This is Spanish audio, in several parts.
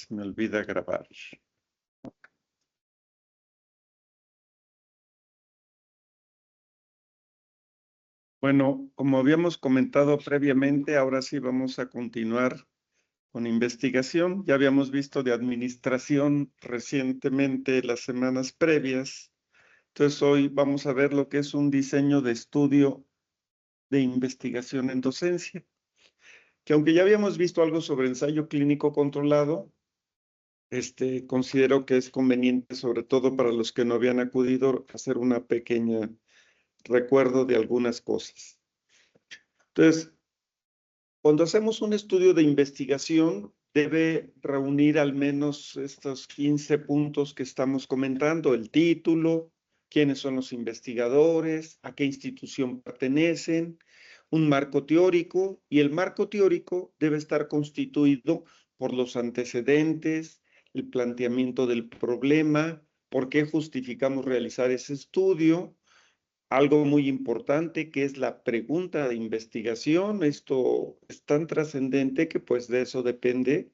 se me olvida grabar. Bueno, como habíamos comentado previamente, ahora sí vamos a continuar con investigación. Ya habíamos visto de administración recientemente las semanas previas. Entonces hoy vamos a ver lo que es un diseño de estudio de investigación en docencia. Que aunque ya habíamos visto algo sobre ensayo clínico controlado, considero que es conveniente, sobre todo para los que no habían acudido, hacer una pequeña recuerdo de algunas cosas. Entonces, cuando hacemos un estudio de investigación, debe reunir al menos estos 15 puntos que estamos comentando: el título, quiénes son los investigadores, a qué institución pertenecen, un marco teórico, y el marco teórico debe estar constituido por los antecedentes, el planteamiento del problema, por qué justificamos realizar ese estudio, algo muy importante que es la pregunta de investigación. Esto es tan trascendente que pues de eso depende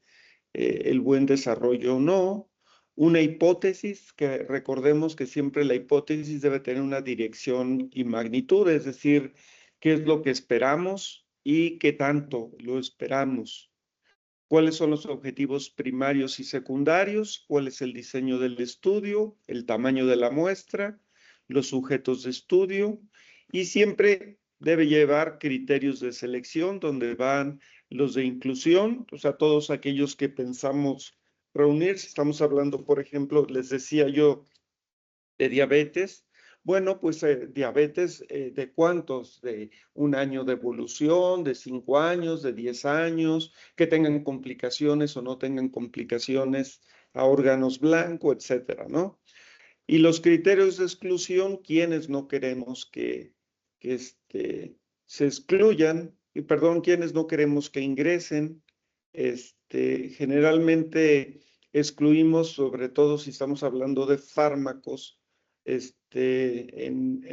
el buen desarrollo o no. Una hipótesis, que recordemos que siempre la hipótesis debe tener una dirección y magnitud, es decir, qué es lo que esperamos y qué tanto lo esperamos. ¿Cuáles son los objetivos primarios y secundarios? ¿Cuál es el diseño del estudio? ¿El tamaño de la muestra? ¿Los sujetos de estudio? Y siempre debe llevar criterios de selección, donde van los de inclusión, o sea, todos aquellos que pensamos reunir. Si estamos hablando, por ejemplo, les decía yo, de diabetes. Bueno, pues diabetes, ¿de cuántos? De un año de evolución, de 5 años, de 10 años, que tengan complicaciones o no tengan complicaciones a órganos blancos, etcétera, ¿no? Y los criterios de exclusión, quienes no queremos que se excluyan, y perdón, quienes no queremos que ingresen. Generalmente excluimos, sobre todo si estamos hablando de fármacos, en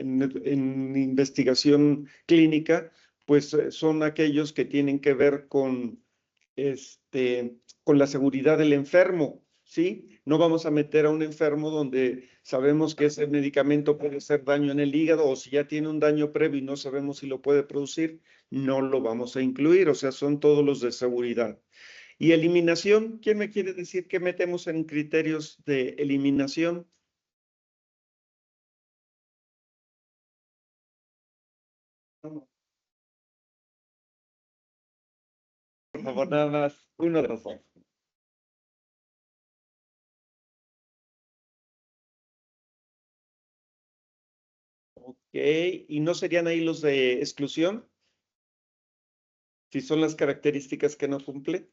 investigación clínica, pues son aquellos que tienen que ver con la seguridad del enfermo, ¿sí? No vamos a meter a un enfermo donde sabemos que ese medicamento puede hacer daño en el hígado, o si ya tiene un daño previo y no sabemos si lo puede producir, no lo vamos a incluir. O sea, son todos los de seguridad. Y eliminación, ¿quién me quiere decir qué metemos en criterios de eliminación? Por favor, nada más, uno de los dos. Ok, ¿y no serían ahí los de exclusión? Si son las características que no cumple.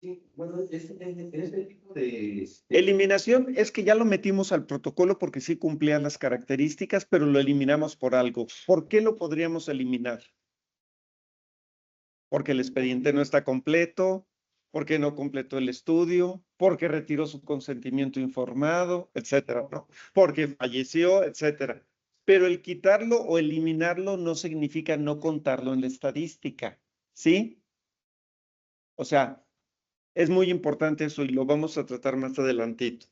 Sí, bueno, este tipo de... Eliminación es que ya lo metimos al protocolo porque sí cumplía las características, pero lo eliminamos por algo. ¿Por qué lo podríamos eliminar? Porque el expediente no está completo, porque no completó el estudio, porque retiró su consentimiento informado, etcétera, ¿no? Porque falleció, etcétera. Pero el quitarlo o eliminarlo no significa no contarlo en la estadística, ¿sí? O sea, es muy importante eso y lo vamos a tratar más adelantito.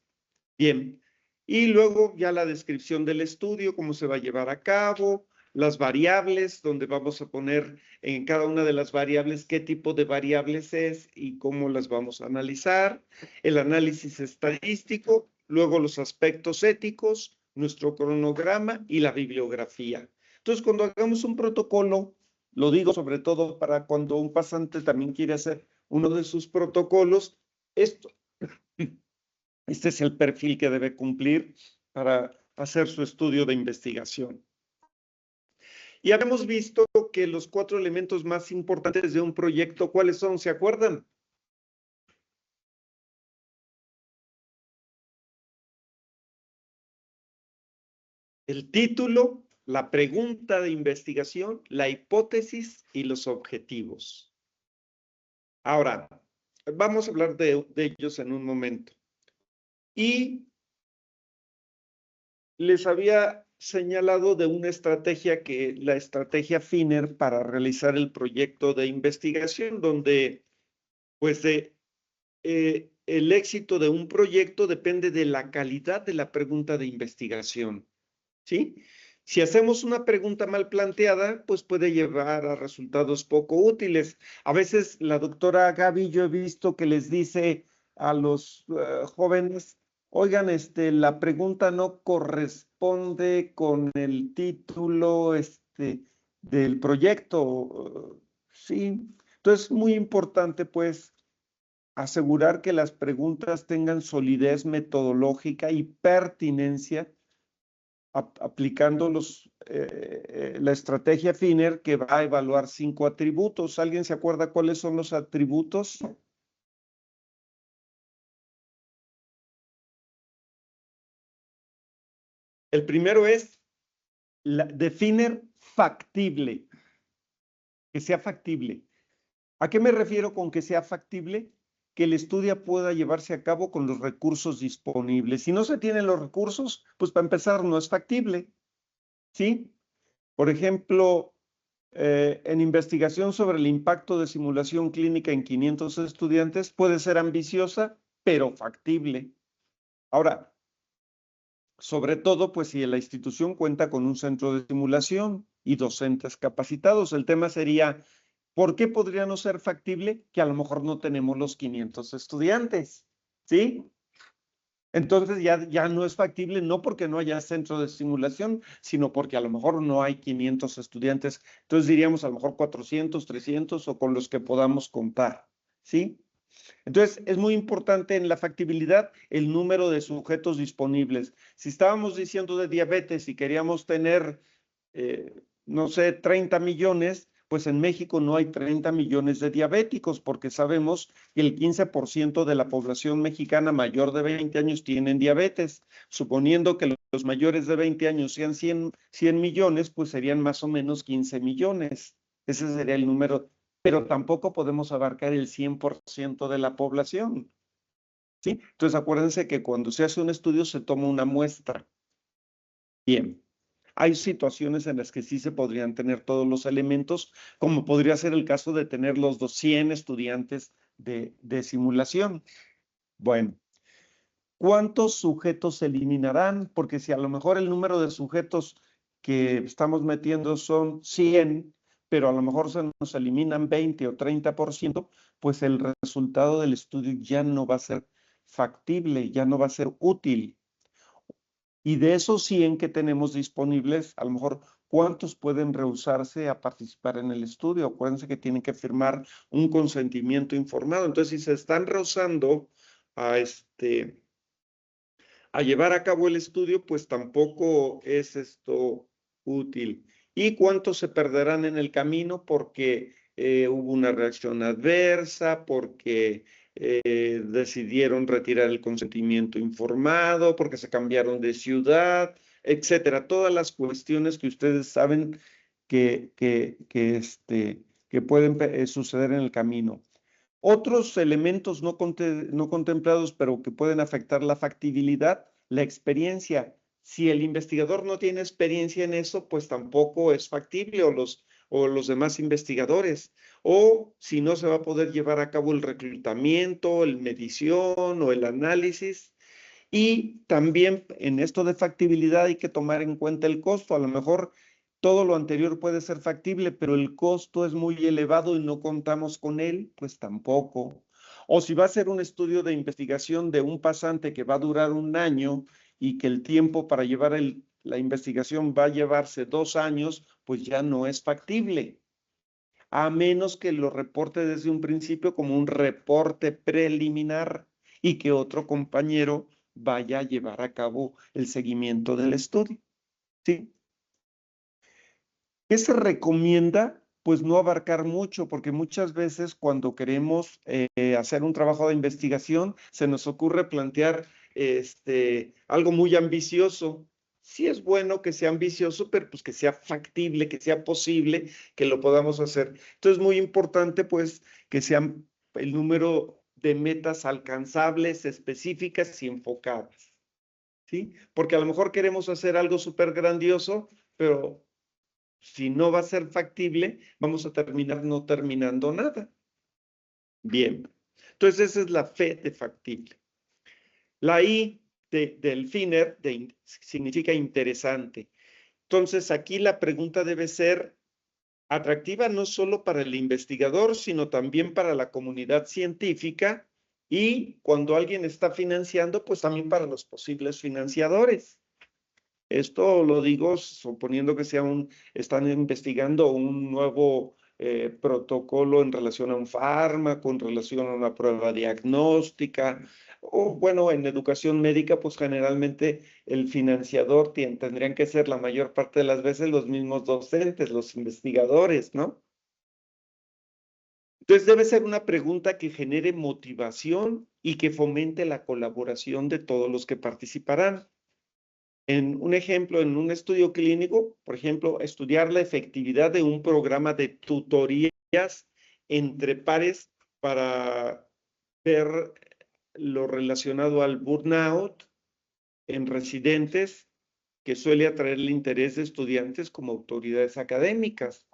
Bien, y luego ya la descripción del estudio, cómo se va a llevar a cabo, las variables, donde vamos a poner en cada una de las variables qué tipo de variables es y cómo las vamos a analizar, el análisis estadístico, luego los aspectos éticos, nuestro cronograma y la bibliografía. Entonces, cuando hagamos un protocolo, lo digo sobre todo para cuando un pasante también quiere hacer uno de sus protocolos, esto este es el perfil que debe cumplir para hacer su estudio de investigación. Y habíamos visto que los 4 elementos más importantes de un proyecto, ¿cuáles son? ¿Se acuerdan? El título, la pregunta de investigación, la hipótesis y los objetivos. Ahora, vamos a hablar de ellos en un momento. Y les había señalado de una estrategia la estrategia FINER para realizar el proyecto de investigación, donde pues el éxito de un proyecto depende de la calidad de la pregunta de investigación, ¿sí? Si hacemos una pregunta mal planteada, pues puede llevar a resultados poco útiles. A veces la doctora Gaby, yo he visto que les dice a los jóvenes, oigan, la pregunta no corresponde con el título del proyecto, ¿sí? Entonces es muy importante, pues, asegurar que las preguntas tengan solidez metodológica y pertinencia aplicando la estrategia FINER que va a evaluar 5 atributos. ¿Alguien se acuerda cuáles son los atributos? El primero es de FINER factible, que sea factible. ¿A qué me refiero con que sea factible? Que el estudio pueda llevarse a cabo con los recursos disponibles. Si no se tienen los recursos, pues para empezar no es factible, ¿sí? Por ejemplo, en investigación sobre el impacto de simulación clínica en 500 estudiantes puede ser ambiciosa, pero factible. Ahora, sobre todo, pues si la institución cuenta con un centro de simulación y docentes capacitados, el tema sería, ¿por qué podría no ser factible? Que a lo mejor no tenemos los 500 estudiantes, ¿sí? Entonces ya no es factible, no porque no haya centro de simulación, sino porque a lo mejor no hay 500 estudiantes. Entonces diríamos a lo mejor 400, 300 o con los que podamos contar, ¿sí? Entonces es muy importante en la factibilidad el número de sujetos disponibles. Si estábamos diciendo de diabetes y queríamos tener, no sé, 30 millones, pues en México no hay 30 millones de diabéticos, porque sabemos que el 15% de la población mexicana mayor de 20 años tienen diabetes. Suponiendo que los mayores de 20 años sean 100 millones, pues serían más o menos 15 millones. Ese sería el número, pero tampoco podemos abarcar el 100% de la población, ¿sí? Entonces acuérdense que cuando se hace un estudio se toma una muestra. Bien. Hay situaciones en las que sí se podrían tener todos los elementos, como podría ser el caso de tener los 100 estudiantes de simulación. Bueno, ¿cuántos sujetos se eliminarán? Porque si a lo mejor el número de sujetos que estamos metiendo son 100, pero a lo mejor se nos eliminan 20 o 30%, pues el resultado del estudio ya no va a ser factible, ya no va a ser útil. Y de esos 100 que tenemos disponibles, a lo mejor, ¿cuántos pueden rehusarse a participar en el estudio? Acuérdense que tienen que firmar un consentimiento informado. Entonces, si se están rehusando a, a llevar a cabo el estudio, pues tampoco es esto útil. ¿Y cuántos se perderán en el camino porque hubo una reacción adversa, porque decidieron retirar el consentimiento informado, porque se cambiaron de ciudad, etcétera? Todas las cuestiones que ustedes saben que pueden suceder en el camino. Otros elementos no contemplados, pero que pueden afectar la factibilidad, la experiencia. Si el investigador no tiene experiencia en eso, pues tampoco es factible, o los demás investigadores. O si no se va a poder llevar a cabo el reclutamiento, la medición o el análisis. Y también en esto de factibilidad hay que tomar en cuenta el costo. A lo mejor todo lo anterior puede ser factible, pero el costo es muy elevado y no contamos con él, pues tampoco. O si va a ser un estudio de investigación de un pasante que va a durar un año y que el tiempo para llevar la investigación va a llevarse 2 años, pues ya no es factible. A menos que lo reporte desde un principio como un reporte preliminar y que otro compañero vaya a llevar a cabo el seguimiento del estudio, ¿sí? ¿Qué se recomienda? Pues no abarcar mucho, porque muchas veces cuando queremos hacer un trabajo de investigación, se nos ocurre plantear algo muy ambicioso. Sí es bueno que sea ambicioso, pero pues que sea factible, que sea posible, que lo podamos hacer. Entonces, muy importante pues que sean el número de metas alcanzables, específicas y enfocadas, ¿sí? Porque a lo mejor queremos hacer algo súper grandioso, pero si no va a ser factible, vamos a terminar no terminando nada. Bien. Entonces, esa es la F de factible. La I del FINER significa interesante. Entonces, aquí la pregunta debe ser atractiva no solo para el investigador, sino también para la comunidad científica y cuando alguien está financiando, pues también para los posibles financiadores. Esto lo digo suponiendo que están investigando un nuevo protocolo en relación a un fármaco, en relación a una prueba diagnóstica, o bueno, en educación médica, pues generalmente el financiador tendrían que ser la mayor parte de las veces los mismos docentes, los investigadores, ¿no? Entonces debe ser una pregunta que genere motivación y que fomente la colaboración de todos los que participarán. En un ejemplo, en un estudio clínico, por ejemplo, estudiar la efectividad de un programa de tutorías entre pares para ver lo relacionado al burnout en residentes que suele atraer el interés de estudiantes como autoridades académicas.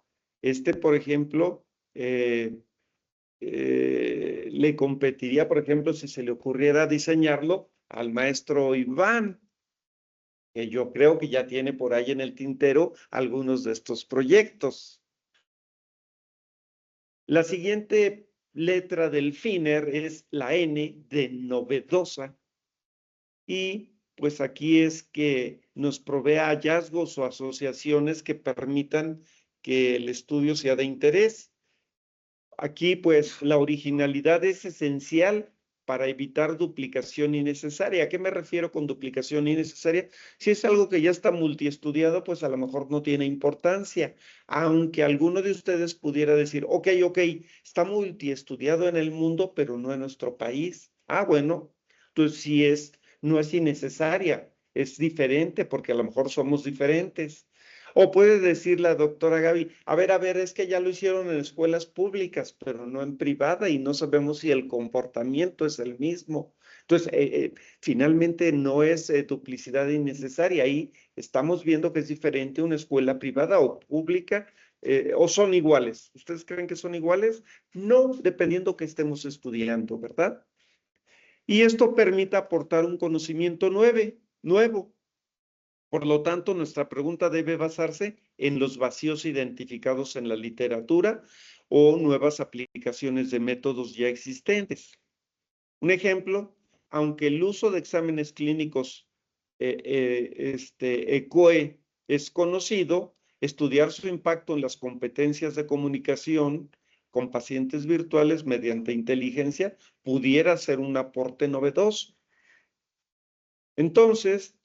Por ejemplo, le competiría, por ejemplo, si se le ocurriera diseñarlo al maestro Iván, que yo creo que ya tiene por ahí en el tintero algunos de estos proyectos. La siguiente letra del FINER es la N de novedosa y pues aquí es que nos provea hallazgos o asociaciones que permitan que el estudio sea de interés. Aquí pues la originalidad es esencial para evitar duplicación innecesaria. ¿A qué me refiero con duplicación innecesaria? Si es algo que ya está multiestudiado, pues a lo mejor no tiene importancia, aunque alguno de ustedes pudiera decir, ok, está multiestudiado en el mundo, pero no en nuestro país. Ah, bueno, entonces sí no es innecesaria, es diferente porque a lo mejor somos diferentes. O puede decir la doctora Gaby, a ver, es que ya lo hicieron en escuelas públicas, pero no en privada y no sabemos si el comportamiento es el mismo. Entonces, finalmente no es duplicidad innecesaria. Ahí estamos viendo que es diferente una escuela privada o pública, o son iguales. ¿Ustedes creen que son iguales? No, dependiendo que estemos estudiando, ¿verdad? Y esto permite aportar un conocimiento nuevo. Por lo tanto, nuestra pregunta debe basarse en los vacíos identificados en la literatura o nuevas aplicaciones de métodos ya existentes. Un ejemplo, aunque el uso de exámenes clínicos ECOE es conocido, estudiar su impacto en las competencias de comunicación con pacientes virtuales mediante inteligencia pudiera ser un aporte novedoso. Entonces,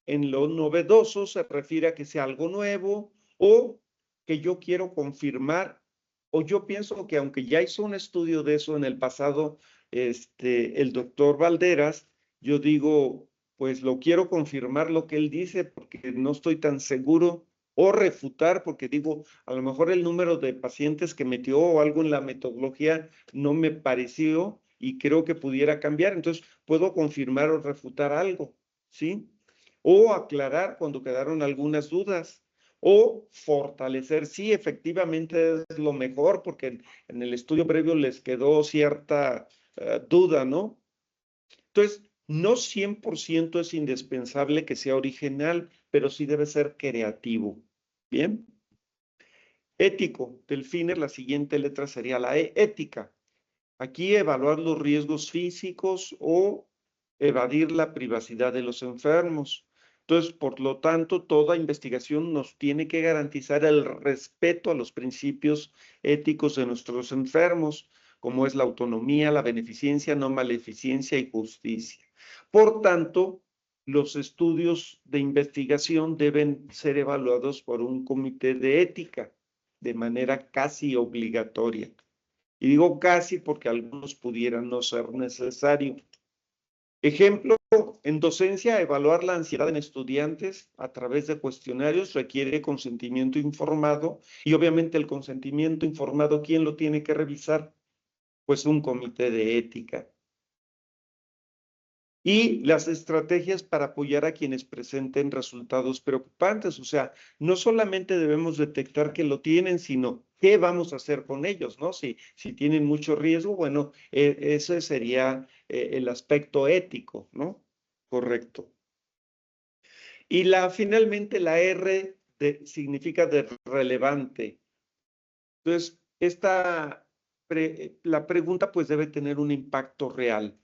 en lo novedoso se refiere a que sea algo nuevo o que yo quiero confirmar, o yo pienso que aunque ya hizo un estudio de eso en el pasado, el doctor Valderas, yo digo, pues lo quiero confirmar lo que él dice porque no estoy tan seguro, o refutar porque digo, a lo mejor el número de pacientes que metió o algo en la metodología no me pareció y creo que pudiera cambiar, entonces puedo confirmar o refutar algo. ¿Sí? O aclarar cuando quedaron algunas dudas, o fortalecer, sí, efectivamente es lo mejor, porque en el estudio previo les quedó cierta duda, ¿no? Entonces, no 100% es indispensable que sea original, pero sí debe ser creativo. ¿Bien? Ético, del FINER, la siguiente letra sería la E, ética. Aquí evaluar los riesgos físicos o evadir la privacidad de los enfermos. Entonces, por lo tanto, toda investigación nos tiene que garantizar el respeto a los principios éticos de nuestros enfermos, como es la autonomía, la beneficencia, no maleficencia y justicia. Por tanto, los estudios de investigación deben ser evaluados por un comité de ética de manera casi obligatoria. Y digo casi porque algunos pudieran no ser necesario. Ejemplo, en docencia, evaluar la ansiedad en estudiantes a través de cuestionarios requiere consentimiento informado y obviamente el consentimiento informado, ¿quién lo tiene que revisar? Pues un comité de ética. Y las estrategias para apoyar a quienes presenten resultados preocupantes. O sea, no solamente debemos detectar que lo tienen, sino ¿qué vamos a hacer con ellos, no? Si tienen mucho riesgo, bueno, ese sería el aspecto ético, ¿no? Correcto. Y finalmente la R significa de relevante. Entonces, la pregunta pues debe tener un impacto real.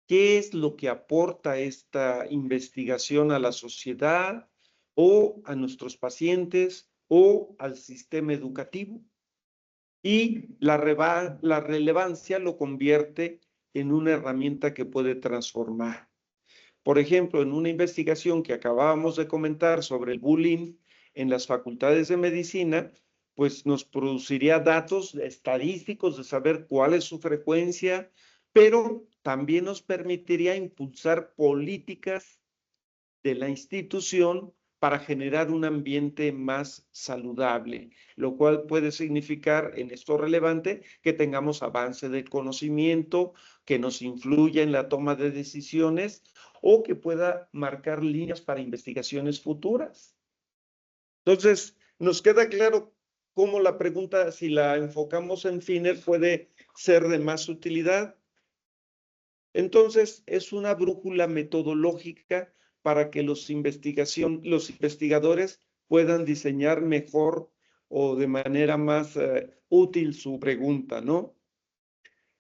¿Qué es lo que aporta esta investigación a la sociedad o a nuestros pacientes o al sistema educativo? Y la relevancia lo convierte en una herramienta que puede transformar. Por ejemplo, en una investigación que acabábamos de comentar sobre el bullying en las facultades de medicina, pues nos produciría datos estadísticos de saber cuál es su frecuencia, pero también nos permitiría impulsar políticas de la institución para generar un ambiente más saludable, lo cual puede significar en esto relevante que tengamos avance de conocimiento, que nos influya en la toma de decisiones o que pueda marcar líneas para investigaciones futuras. Entonces, nos queda claro cómo la pregunta, si la enfocamos en fines, puede ser de más utilidad. Entonces, es una brújula metodológica para que los investigadores puedan diseñar mejor o de manera más útil su pregunta, ¿no?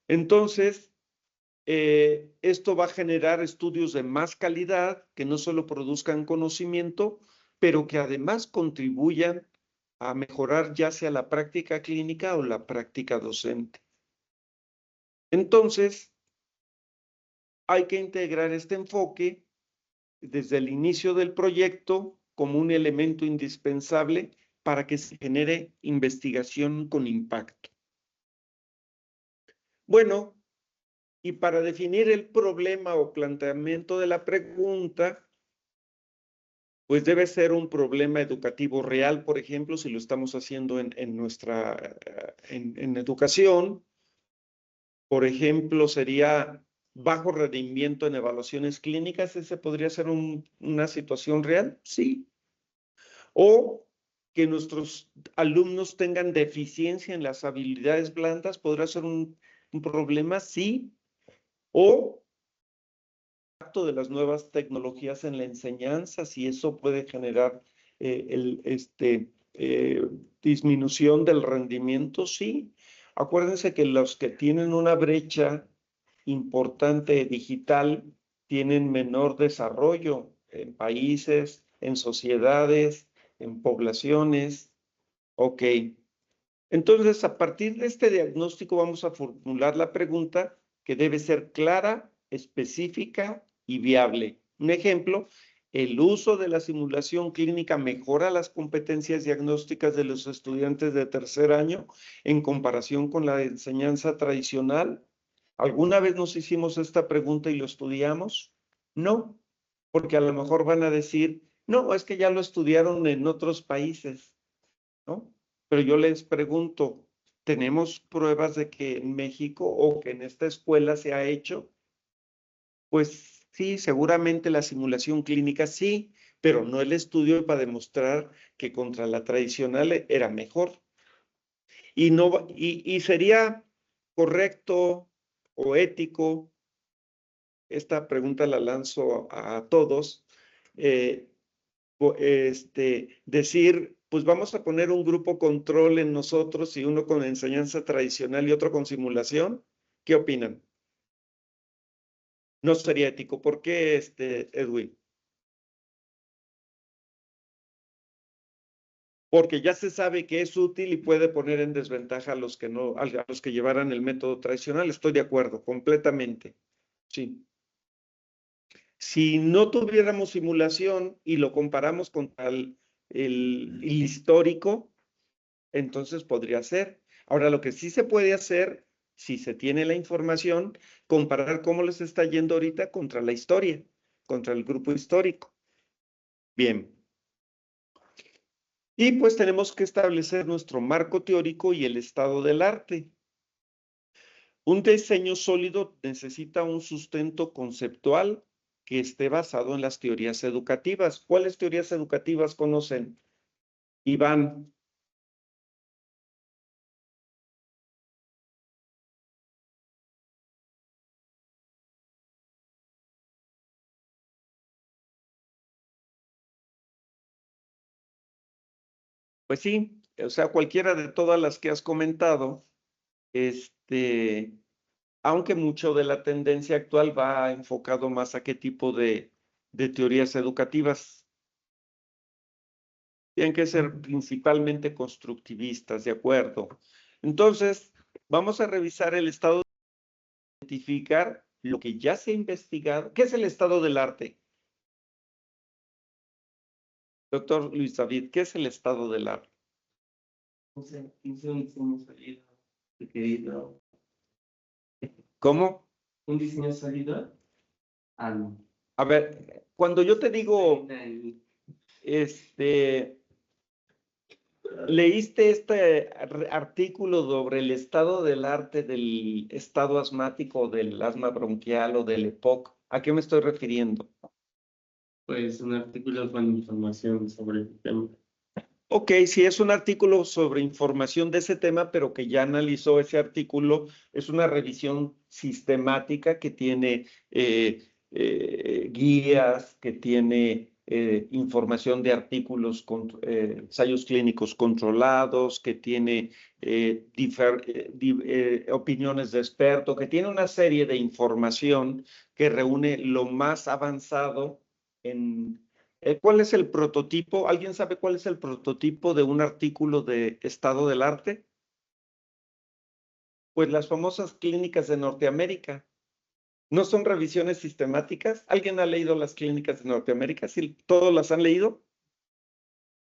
Entonces, esto va a generar estudios de más calidad que no solo produzcan conocimiento, pero que además contribuyan a mejorar ya sea la práctica clínica o la práctica docente. Entonces, hay que integrar este enfoque desde el inicio del proyecto como un elemento indispensable para que se genere investigación con impacto. Bueno, y para definir el problema o planteamiento de la pregunta, pues debe ser un problema educativo real, por ejemplo, si lo estamos haciendo en educación. Por ejemplo, sería bajo rendimiento en evaluaciones clínicas. ¿Ese podría ser una situación real? Sí. O que nuestros alumnos tengan deficiencia en las habilidades blandas, ¿podrá ser un problema? Sí. O de las nuevas tecnologías en la enseñanza, si eso puede generar disminución del rendimiento, sí. Acuérdense que los que tienen una brecha importante digital tienen menor desarrollo en países, en sociedades, en poblaciones. Ok. Entonces, a partir de este diagnóstico vamos a formular la pregunta que debe ser clara, específica y viable. Un ejemplo, ¿el uso de la simulación clínica mejora las competencias diagnósticas de los estudiantes de tercer año en comparación con la enseñanza tradicional? ¿Alguna vez nos hicimos esta pregunta y lo estudiamos? No, porque a lo mejor van a decir, no, es que ya lo estudiaron en otros países, ¿no? Pero yo les pregunto, ¿tenemos pruebas de que en México o que en esta escuela se ha hecho? Pues sí, seguramente la simulación clínica sí, pero no el estudio para demostrar que contra la tradicional era mejor. Y sería correcto o ético, esta pregunta la lanzo a todos, decir, pues vamos a poner un grupo control en nosotros y uno con enseñanza tradicional y otro con simulación. ¿Qué opinan? No sería ético. ¿Por qué, Edwin? Porque ya se sabe que es útil y puede poner en desventaja a los que no, a los que llevaran el método tradicional. Estoy de acuerdo, completamente. Sí. Si no tuviéramos simulación y lo comparamos con el histórico, entonces podría ser. Ahora, lo que sí se puede hacer, si se tiene la información, comparar cómo les está yendo ahorita contra la historia, contra el grupo histórico. Bien. Y pues tenemos que establecer nuestro marco teórico y el estado del arte. Un diseño sólido necesita un sustento conceptual que esté basado en las teorías educativas. ¿Cuáles teorías educativas conocen? Iván. Pues sí, o sea, cualquiera de todas las que has comentado, aunque mucho de la tendencia actual va enfocado más a qué tipo de teorías educativas. Tienen que ser principalmente constructivistas, ¿de acuerdo? Entonces, vamos a revisar el estado, identificar lo que ya se ha investigado. ¿Qué es el estado del arte? Doctor Luis David, ¿qué es el estado del arte? ¿Cómo? Un diseño sólido. Ah, no. A ver, cuando yo te digo, ¿leíste este artículo sobre el estado del arte del estado asmático, del asma bronquial o del EPOC? ¿A qué me estoy refiriendo? Pues un artículo con información sobre el tema. Ok, sí es un artículo sobre información de ese tema, pero que ya analizó ese artículo. Es una revisión sistemática que tiene guías, que tiene información de artículos, ensayos clínicos controlados, que tiene opiniones de experto, que tiene una serie de información que reúne lo más avanzado en ¿cuál es el prototipo? ¿Alguien sabe cuál es el prototipo de un artículo de estado del arte? Pues las famosas clínicas de Norteamérica. ¿No son revisiones sistemáticas? ¿Alguien ha leído las clínicas de Norteamérica? ¿Sí, todos las han leído?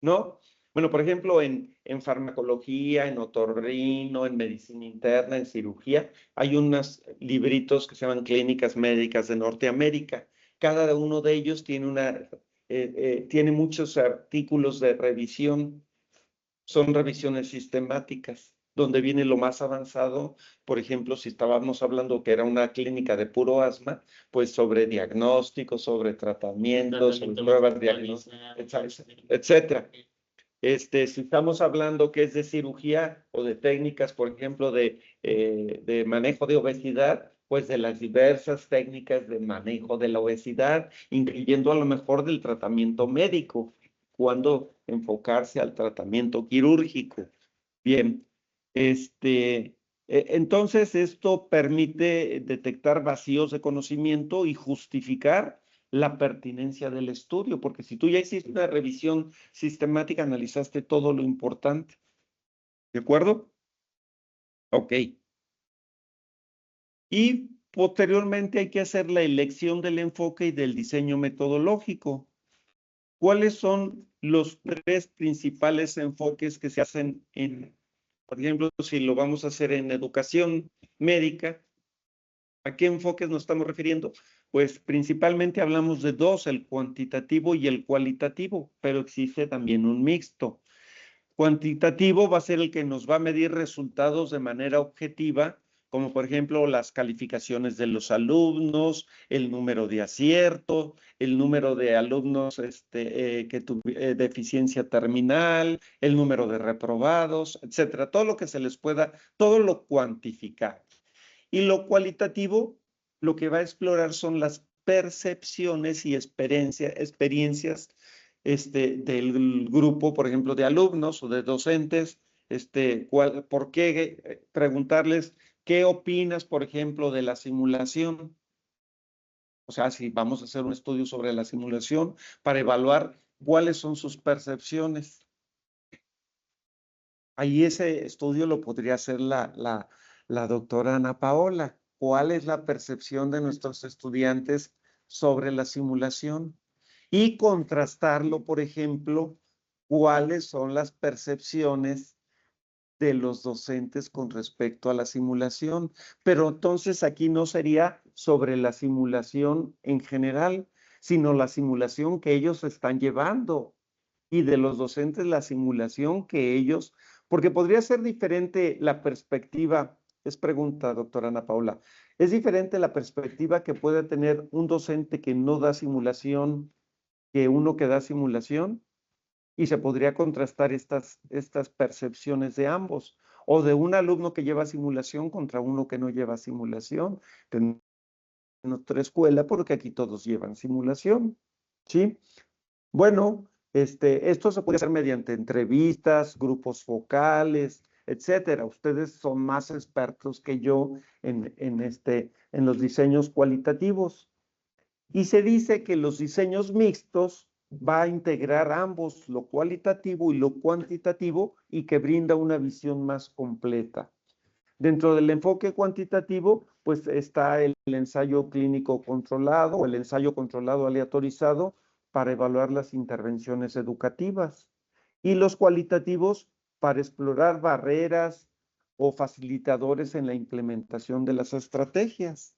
¿No? Bueno, por ejemplo, en farmacología, en otorrino, en medicina interna, en cirugía, hay unos libritos que se llaman Clínicas Médicas de Norteamérica. Cada uno de ellos tiene muchos artículos de revisión. Son revisiones sistemáticas, donde viene lo más avanzado. Por ejemplo, si estábamos hablando que era una clínica de puro asma, pues sobre diagnósticos, sobre tratamientos, sobre pruebas diagnósticas, etcétera. Si estamos hablando que es de cirugía o de técnicas, por ejemplo, de manejo de obesidad, pues de las diversas técnicas de manejo de la obesidad, incluyendo a lo mejor del tratamiento médico, cuando enfocarse al tratamiento quirúrgico. Bien, entonces esto permite detectar vacíos de conocimiento y justificar la pertinencia del estudio, porque si tú ya hiciste una revisión sistemática, analizaste todo lo importante. ¿De acuerdo? Ok. Y posteriormente hay que hacer la elección del enfoque y del diseño metodológico. ¿Cuáles son los tres principales enfoques que se hacen por ejemplo, si lo vamos a hacer en educación médica? ¿A qué enfoques nos estamos refiriendo? Pues principalmente hablamos de dos, el cuantitativo y el cualitativo, pero existe también un mixto. Cuantitativo va a ser el que nos va a medir resultados de manera objetiva, como por ejemplo las calificaciones de los alumnos, el número de acierto, el número de alumnos que tuvieron deficiencia terminal, el número de reprobados, etcétera. Todo lo que se les pueda, todo lo cuantificado. Y lo cualitativo, lo que va a explorar son las percepciones y experiencias del grupo, por ejemplo, de alumnos o de docentes. ¿Por qué? Preguntarles, ¿qué opinas, por ejemplo, de la simulación? O sea, si vamos a hacer un estudio sobre la simulación para evaluar cuáles son sus percepciones. Ahí ese estudio lo podría hacer la doctora Ana Paola. ¿Cuál es la percepción de nuestros estudiantes sobre la simulación? Y contrastarlo, por ejemplo, cuáles son las percepciones de los docentes con respecto a la simulación. Pero entonces aquí no sería sobre la simulación en general, sino la simulación que ellos están llevando y de los docentes la simulación que ellos, porque podría ser diferente la perspectiva, es pregunta, doctora Ana Paula, es diferente la perspectiva que puede tener un docente que no da simulación que uno que da simulación, y se podría contrastar estas percepciones de ambos, o de un alumno que lleva simulación contra uno que no lleva simulación, en otra escuela, porque aquí todos llevan simulación, ¿sí? Bueno, Esto se puede hacer mediante entrevistas, grupos focales, etcétera. Ustedes son más expertos que yo en los diseños cualitativos. Y se dice que los diseños mixtos va a integrar ambos, lo cualitativo y lo cuantitativo, y que brinda una visión más completa. Dentro del enfoque cuantitativo, pues está el ensayo clínico controlado o el ensayo controlado aleatorizado para evaluar las intervenciones educativas. Y los cualitativos para explorar barreras o facilitadores en la implementación de las estrategias.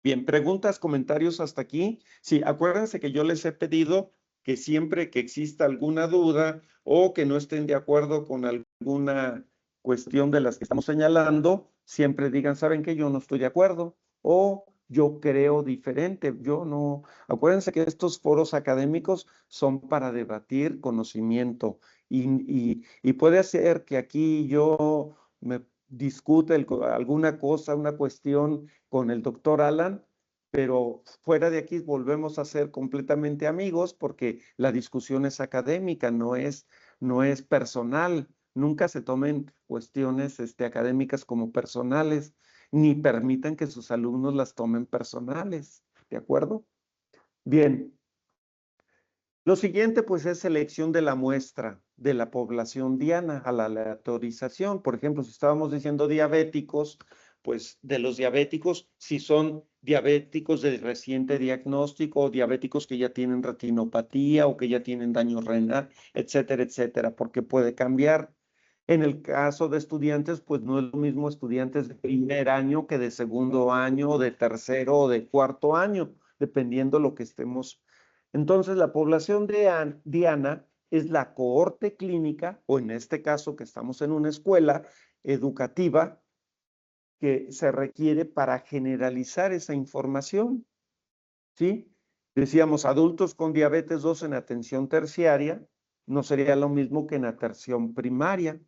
Bien, preguntas, comentarios hasta aquí. Sí, acuérdense que yo les he pedido que siempre que exista alguna duda o que no estén de acuerdo con alguna cuestión de las que estamos señalando, siempre digan, ¿saben qué? Yo no estoy de acuerdo o yo creo diferente. Yo no. Acuérdense que estos foros académicos son para debatir conocimiento y puede ser que aquí yo me discute alguna cosa, una cuestión con el doctor Alan, pero fuera de aquí volvemos a ser completamente amigos porque la discusión es académica, no es personal. Nunca se tomen cuestiones académicas como personales, ni permitan que sus alumnos las tomen personales. ¿De acuerdo? Bien. Lo siguiente, pues, es selección de la muestra de la población diana a la aleatorización. Por ejemplo, si estábamos diciendo diabéticos, pues de los diabéticos, si son diabéticos de reciente diagnóstico o diabéticos que ya tienen retinopatía o que ya tienen daño renal, etcétera, etcétera, porque puede cambiar. En el caso de estudiantes, pues no es lo mismo estudiantes de primer año que de segundo año, de tercero o de cuarto año, dependiendo lo que estemos. Entonces, la población diana es la cohorte clínica, o en este caso que estamos en una escuela educativa, que se requiere para generalizar esa información, ¿sí? Decíamos, adultos con diabetes 2 en atención terciaria, no sería lo mismo que en atención primaria.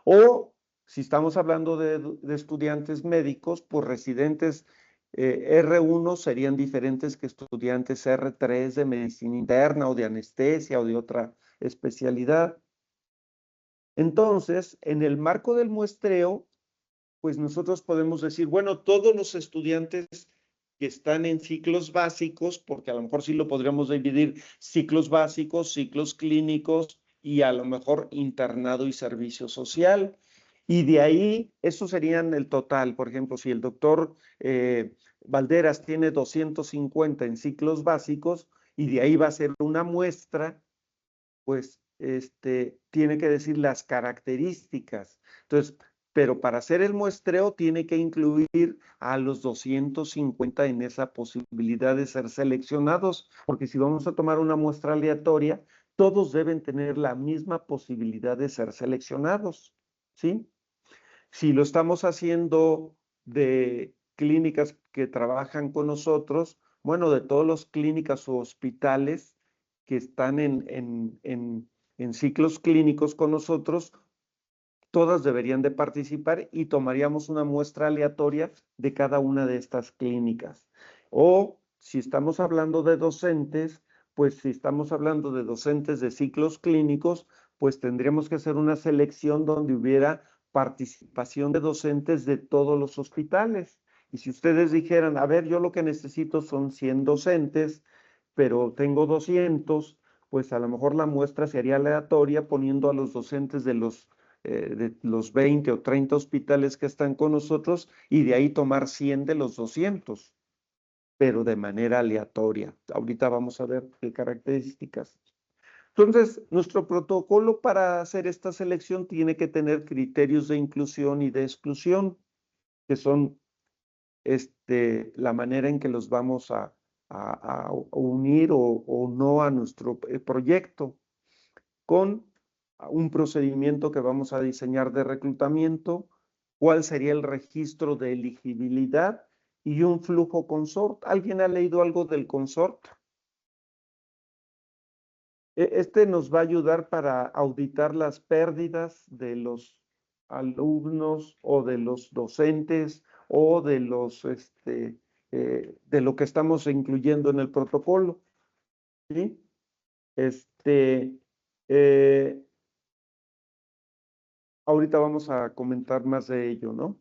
O si estamos hablando de estudiantes médicos, pues residentes R1 serían diferentes que estudiantes R3 de medicina interna o de anestesia o de otra especialidad. Entonces, en el marco del muestreo, pues nosotros podemos decir, bueno, todos los estudiantes que están en ciclos básicos, porque a lo mejor sí lo podríamos dividir ciclos básicos, ciclos clínicos y a lo mejor internado y servicio social. Y de ahí, eso serían el total. Por ejemplo, si el doctor Valderas tiene 250 en ciclos básicos y de ahí va a ser una muestra, pues tiene que decir las características. Entonces, pero para hacer el muestreo tiene que incluir a los 250 en esa posibilidad de ser seleccionados, porque si vamos a tomar una muestra aleatoria, todos deben tener la misma posibilidad de ser seleccionados, ¿sí? Si lo estamos haciendo de clínicas que trabajan con nosotros, bueno, de todas las clínicas o hospitales que están en ciclos clínicos con nosotros, todas deberían de participar y tomaríamos una muestra aleatoria de cada una de estas clínicas. O si estamos hablando de docentes, pues si estamos hablando de docentes de ciclos clínicos, pues tendríamos que hacer una selección donde hubiera participación de docentes de todos los hospitales. Y si ustedes dijeran, a ver, yo lo que necesito son 100 docentes, pero tengo 200, pues a lo mejor la muestra sería aleatoria poniendo a los docentes de los 20 o 30 hospitales que están con nosotros y de ahí tomar 100 de los 200, pero de manera aleatoria. Ahorita vamos a ver qué características. Entonces, nuestro protocolo para hacer esta selección tiene que tener criterios de inclusión y de exclusión, que son la manera en que los vamos a unir o no a nuestro proyecto, con un procedimiento que vamos a diseñar de reclutamiento, cuál sería el registro de elegibilidad y un flujo consort. ¿Alguien ha leído algo del consort? Este nos va a ayudar para auditar las pérdidas de los alumnos o de los docentes o de lo que estamos incluyendo en el protocolo. ¿sí? Eh, ahorita vamos a comentar más de ello, ¿no?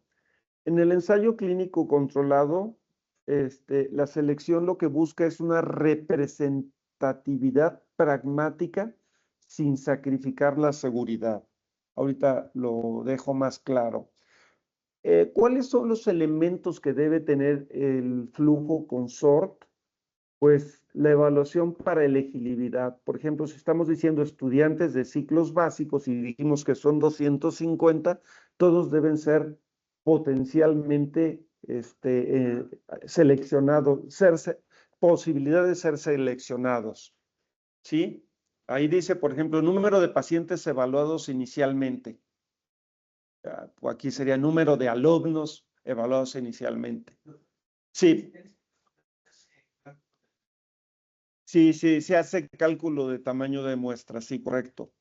En el ensayo clínico controlado, la selección lo que busca es una representatividad pragmática sin sacrificar la seguridad. Ahorita lo dejo más claro. ¿Cuáles son los elementos que debe tener el flujo consort? Pues la evaluación para elegibilidad. Por ejemplo, si estamos diciendo estudiantes de ciclos básicos y dijimos que son 250, todos deben ser potencialmente seleccionados, posibilidad de ser seleccionados. ¿Sí? Ahí dice, por ejemplo, número de pacientes evaluados inicialmente. Aquí sería número de alumnos evaluados inicialmente. Sí. Sí, se hace cálculo de tamaño de muestra, sí, correcto.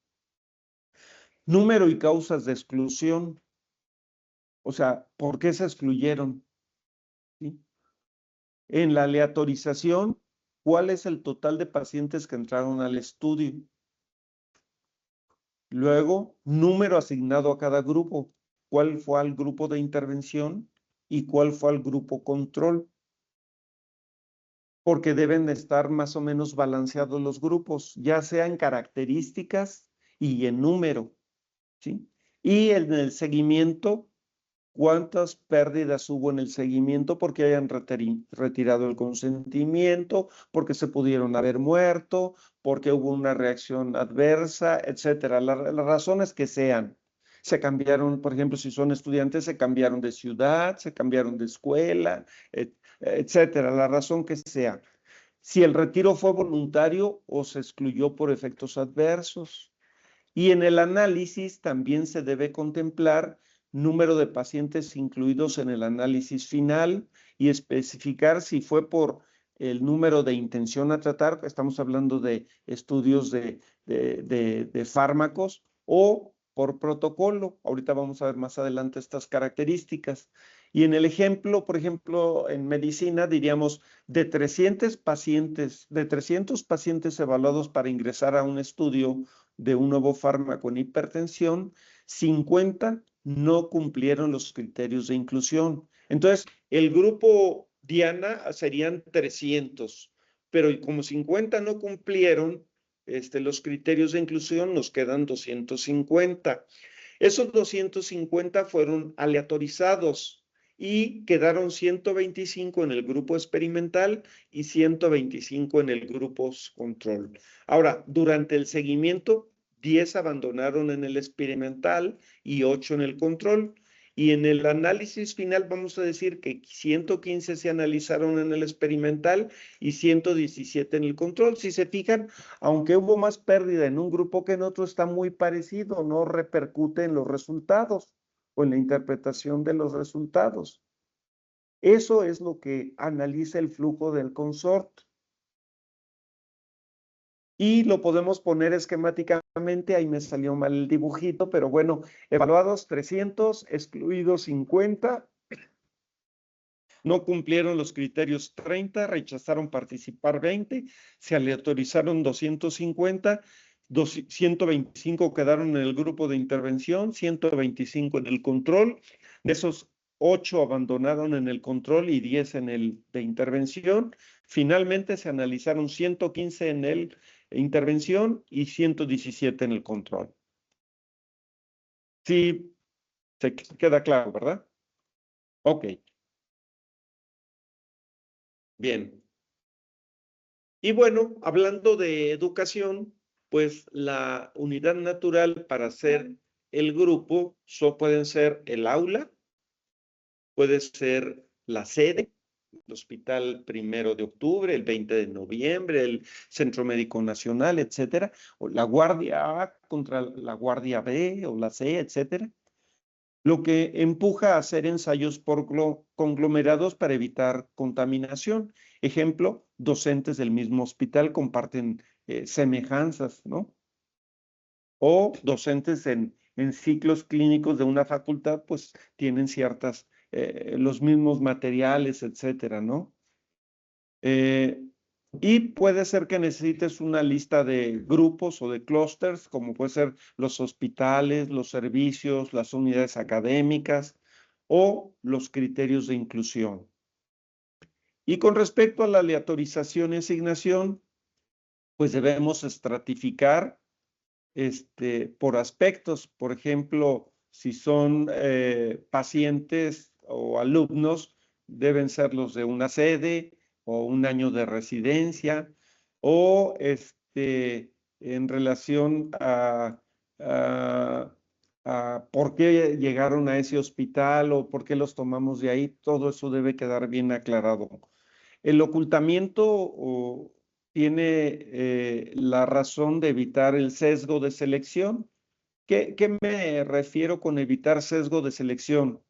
Número y causas de exclusión. O sea, ¿por qué se excluyeron? ¿Sí? En la aleatorización, ¿cuál es el total de pacientes que entraron al estudio? Luego, número asignado a cada grupo. ¿Cuál fue al grupo de intervención y cuál fue al grupo control? Porque deben de estar más o menos balanceados los grupos, ya sea en características y en número, ¿sí? Y en el seguimiento, ¿cuántas pérdidas hubo en el seguimiento porque hayan retirado el consentimiento, porque se pudieron haber muerto, porque hubo una reacción adversa, etcétera? Las razones que sean. Se cambiaron, por ejemplo, si son estudiantes, se cambiaron de ciudad, se cambiaron de escuela, etcétera, la razón que sea. Si el retiro fue voluntario o se excluyó por efectos adversos. Y en el análisis también se debe contemplar número de pacientes incluidos en el análisis final y especificar si fue por el número de intención a tratar, estamos hablando de estudios de fármacos, o por protocolo. Ahorita vamos a ver más adelante estas características. Y en el ejemplo, por ejemplo, en medicina diríamos de 300 pacientes evaluados para ingresar a un estudio de un nuevo fármaco en hipertensión, 50 no cumplieron los criterios de inclusión. Entonces, el grupo Diana serían 300, pero como 50 no cumplieron los criterios de inclusión, nos quedan 250. Esos 250 fueron aleatorizados y quedaron 125 en el grupo experimental y 125 en el grupo control. Ahora, durante el seguimiento, 10 abandonaron en el experimental y 8 en el control. Y en el análisis final vamos a decir que 115 se analizaron en el experimental y 117 en el control. Si se fijan, aunque hubo más pérdida en un grupo que en otro, está muy parecido, no repercute en los resultados o en la interpretación de los resultados. Eso es lo que analiza el flujo del consort. Y lo podemos poner esquemáticamente, ahí me salió mal el dibujito, pero bueno, evaluados 300, excluidos 50, no cumplieron los criterios 30, rechazaron participar 20, se aleatorizaron 250, 125 quedaron en el grupo de intervención, 125 en el control, de esos 8 abandonaron en el control y 10 en el de intervención. Finalmente se analizaron 115 en el intervención y 117 en el control. Sí, se queda claro, ¿verdad? Ok. Bien. Y bueno, hablando de educación, pues la unidad natural para hacer el grupo pueden ser el aula, puede ser la sede, el Hospital 1 de Octubre, el 20 de noviembre, el Centro Médico Nacional, etcétera, o la Guardia A contra la Guardia B o la C, etcétera. Lo que empuja a hacer ensayos por conglomerados para evitar contaminación. Ejemplo, docentes del mismo hospital comparten semejanzas, ¿no? O docentes en ciclos clínicos de una facultad, pues tienen los mismos materiales, etcétera, ¿no? Y puede ser que necesites una lista de grupos o de clústeres, como puede ser los hospitales, los servicios, las unidades académicas o los criterios de inclusión. Y con respecto a la aleatorización y asignación, pues debemos estratificar por aspectos. Por ejemplo, si son pacientes o alumnos, deben ser los de una sede o un año de residencia, o en relación a, a por qué llegaron a ese hospital o por qué los tomamos de ahí. Todo eso debe quedar bien aclarado. El ocultamiento tiene la razón de evitar el sesgo de selección. ¿Qué me refiero con evitar sesgo de selección?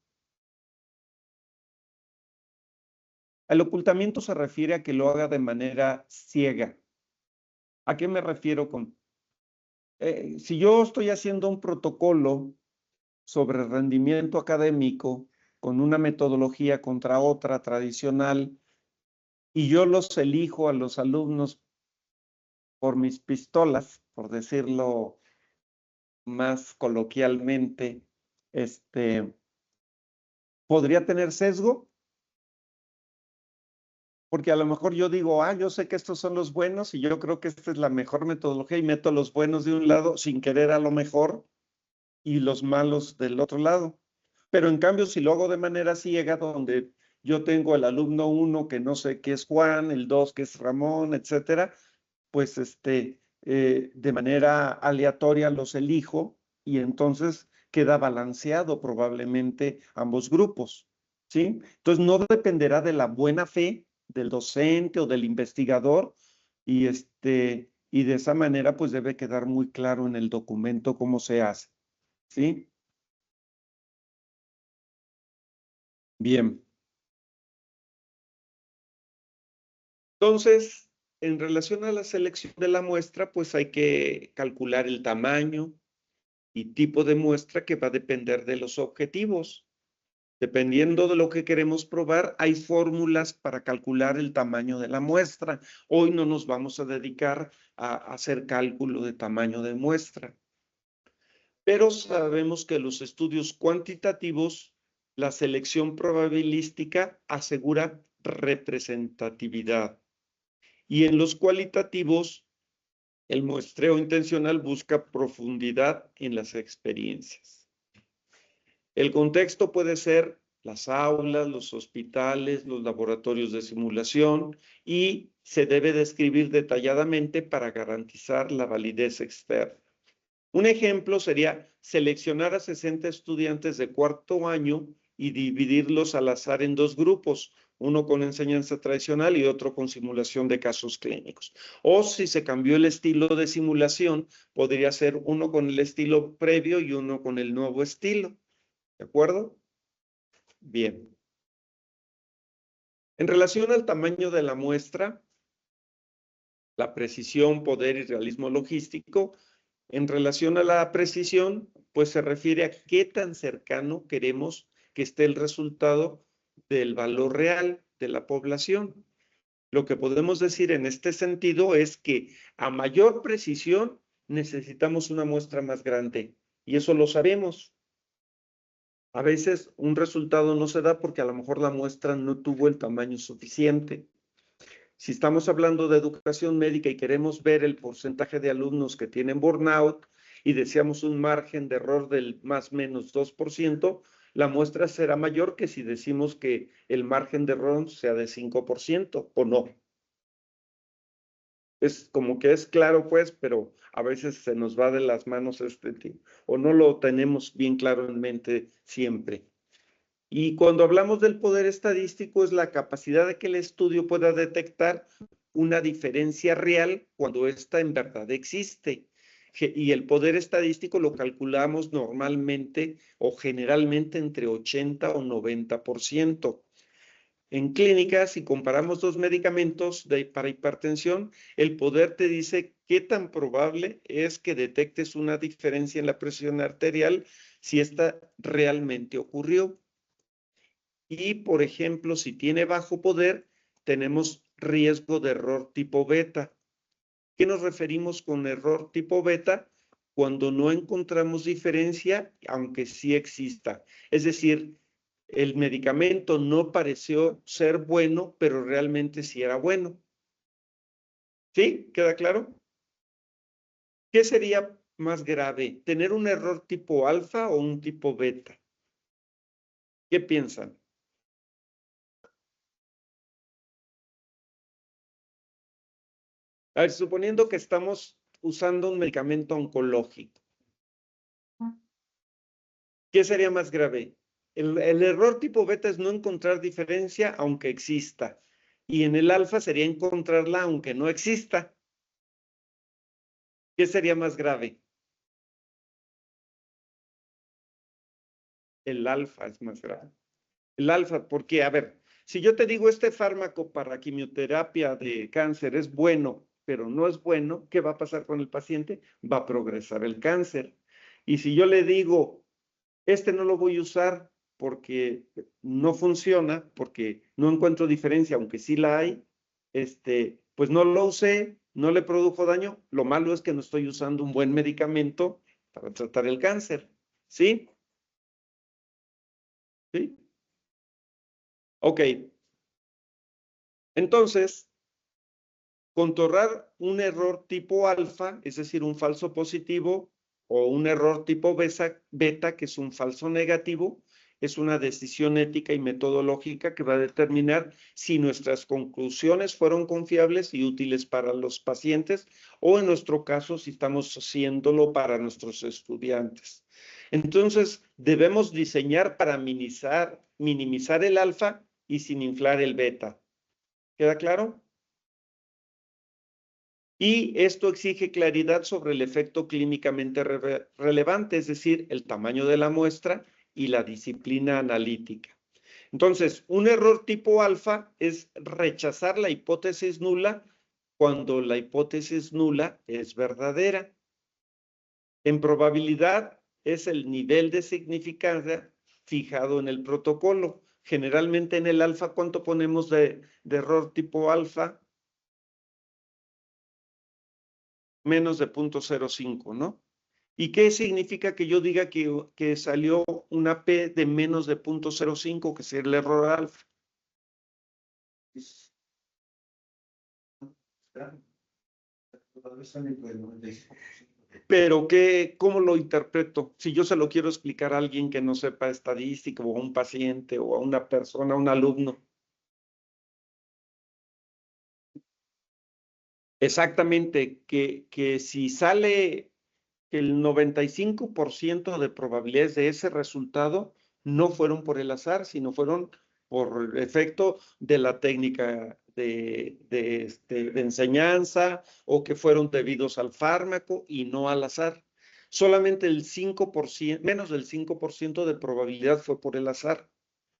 El ocultamiento se refiere a que lo haga de manera ciega. ¿A qué me refiero con? Si yo estoy haciendo un protocolo sobre rendimiento académico con una metodología contra otra tradicional y yo los elijo a los alumnos por mis pistolas, por decirlo más coloquialmente, ¿podría tener sesgo? Porque a lo mejor yo digo, yo sé que estos son los buenos y yo creo que esta es la mejor metodología y meto los buenos de un lado sin querer a lo mejor y los malos del otro lado. Pero en cambio, si lo hago de manera ciega, donde yo tengo el alumno 1 que no sé qué es Juan, el 2 que es Ramón, etcétera, pues de manera aleatoria los elijo y entonces queda balanceado probablemente ambos grupos, ¿sí? Entonces no dependerá de la buena fe del docente o del investigador y y de esa manera pues debe quedar muy claro en el documento cómo se hace, ¿sí? Bien. Entonces, en relación a la selección de la muestra, pues hay que calcular el tamaño y tipo de muestra que va a depender de los objetivos. Dependiendo de lo que queremos probar, hay fórmulas para calcular el tamaño de la muestra. Hoy no nos vamos a dedicar a hacer cálculo de tamaño de muestra. Pero sabemos que los estudios cuantitativos, la selección probabilística asegura representatividad. Y en los cualitativos, el muestreo intencional busca profundidad en las experiencias. El contexto puede ser las aulas, los hospitales, los laboratorios de simulación y se debe describir detalladamente para garantizar la validez externa. Un ejemplo sería seleccionar a 60 estudiantes de cuarto año y dividirlos al azar en dos grupos, uno con enseñanza tradicional y otro con simulación de casos clínicos. O si se cambió el estilo de simulación, podría ser uno con el estilo previo y uno con el nuevo estilo. ¿De acuerdo? Bien. En relación al tamaño de la muestra, la precisión, poder y realismo logístico, en relación a la precisión, pues se refiere a qué tan cercano queremos que esté el resultado del valor real de la población. Lo que podemos decir en este sentido es que a mayor precisión necesitamos una muestra más grande y eso lo sabemos. A veces un resultado no se da porque a lo mejor la muestra no tuvo el tamaño suficiente. Si estamos hablando de educación médica y queremos ver el porcentaje de alumnos que tienen burnout y deseamos un margen de error del más o menos 2%, la muestra será mayor que si decimos que el margen de error sea de 5% o no. Es como que es claro, pues, pero a veces se nos va de las manos o no lo tenemos bien claro en mente siempre. Y cuando hablamos del poder estadístico es la capacidad de que el estudio pueda detectar una diferencia real cuando ésta en verdad existe. Y el poder estadístico lo calculamos normalmente o generalmente entre 80 o 90%. En clínica, si comparamos dos medicamentos para hipertensión, el poder te dice qué tan probable es que detectes una diferencia en la presión arterial si esta realmente ocurrió. Y, por ejemplo, si tiene bajo poder, tenemos riesgo de error tipo beta. ¿Qué nos referimos con error tipo beta? Cuando no encontramos diferencia, aunque sí exista. Es decir, el medicamento no pareció ser bueno, pero realmente sí era bueno. ¿Sí? ¿Queda claro? ¿Qué sería más grave? ¿Tener un error tipo alfa o un tipo beta? ¿Qué piensan? A ver, suponiendo que estamos usando un medicamento oncológico, ¿qué sería más grave? El error tipo beta es no encontrar diferencia aunque exista. Y en el alfa sería encontrarla aunque no exista. ¿Qué sería más grave? El alfa es más grave. El alfa, porque, a ver, si yo te digo este fármaco para quimioterapia de cáncer es bueno, pero no es bueno, ¿qué va a pasar con el paciente? Va a progresar el cáncer. Y si yo le digo, este no lo voy a usar porque no funciona, porque no encuentro diferencia, aunque sí la hay, pues no lo usé, no le produjo daño. Lo malo es que no estoy usando un buen medicamento para tratar el cáncer. ¿Sí? ¿Sí? Ok. Entonces, contornar un error tipo alfa, es decir, un falso positivo, o un error tipo beta, que es un falso negativo, es una decisión ética y metodológica que va a determinar si nuestras conclusiones fueron confiables y útiles para los pacientes, o en nuestro caso, si estamos haciéndolo para nuestros estudiantes. Entonces, debemos diseñar para minimizar el alfa y sin inflar el beta. ¿Queda claro? Y esto exige claridad sobre el efecto clínicamente relevante, es decir, el tamaño de la muestra y la disciplina analítica. Entonces, un error tipo alfa es rechazar la hipótesis nula cuando la hipótesis nula es verdadera. En probabilidad es el nivel de significancia fijado en el protocolo. Generalmente en el alfa, ¿cuánto ponemos de error tipo alfa? Menos de 0.05, ¿no? ¿Y qué significa que yo diga que salió una P de menos de 0.05, que es el error alfa? Pero ¿cómo lo interpreto? Si yo se lo quiero explicar a alguien que no sepa estadística, o a un paciente, o a una persona, a un alumno. Exactamente, que si sale el 95% de probabilidades de ese resultado no fueron por el azar, sino fueron por efecto de la técnica de enseñanza, o que fueron debidos al fármaco y no al azar. Solamente el 5%, menos del 5% de probabilidad fue por el azar.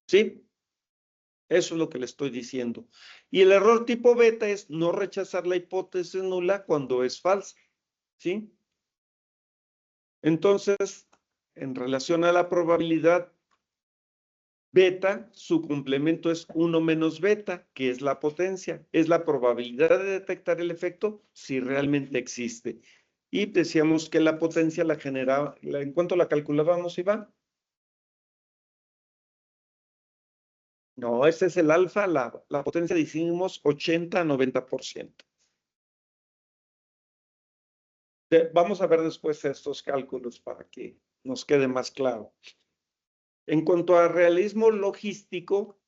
¿Sí? Eso es lo que le estoy diciendo. Y el error tipo beta es no rechazar la hipótesis nula cuando es falsa. ¿Sí? Entonces, en relación a la probabilidad beta, su complemento es 1 menos beta, que es la potencia. Es la probabilidad de detectar el efecto si realmente existe. Y decíamos que la potencia la generaba, ¿en cuánto la calculábamos, Iván? No, ese es el alfa, la potencia dijimos 80 a 90%. Vamos a ver después estos cálculos para que nos quede más claro. En cuanto a realismo logístico,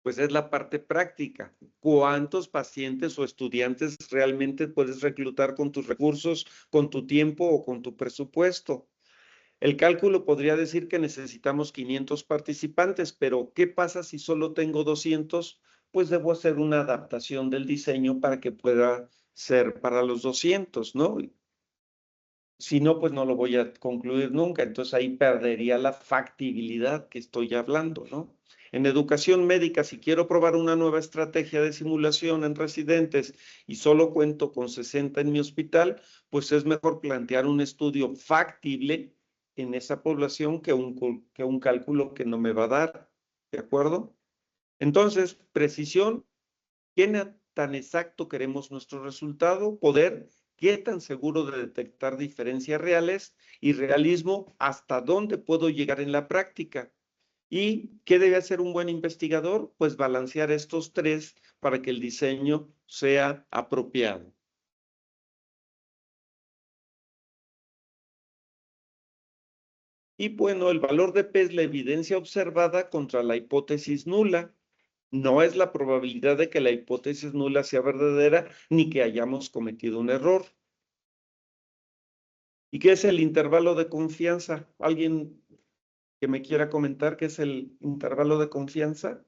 pues es la parte práctica. ¿Cuántos pacientes o estudiantes realmente puedes reclutar con tus recursos, con tu tiempo o con tu presupuesto? El cálculo podría decir que necesitamos 500 participantes, pero ¿qué pasa si solo tengo 200? Pues debo hacer una adaptación del diseño para que pueda ser para los 200, ¿no? Si no, pues no lo voy a concluir nunca. Entonces ahí perdería la factibilidad que estoy hablando, ¿no? En educación médica, si quiero probar una nueva estrategia de simulación en residentes y solo cuento con 60 en mi hospital, pues es mejor plantear un estudio factible en esa población que un cálculo que no me va a dar. ¿De acuerdo? Entonces, precisión tan exacto queremos nuestro resultado, poder, qué tan seguro de detectar diferencias reales y realismo, hasta dónde puedo llegar en la práctica. ¿Y qué debe hacer un buen investigador? Pues balancear estos tres para que el diseño sea apropiado. Y bueno, el valor de P es la evidencia observada contra la hipótesis nula. No es la probabilidad de que la hipótesis nula sea verdadera ni que hayamos cometido un error. ¿Y qué es el intervalo de confianza? ¿Alguien que me quiera comentar qué es el intervalo de confianza?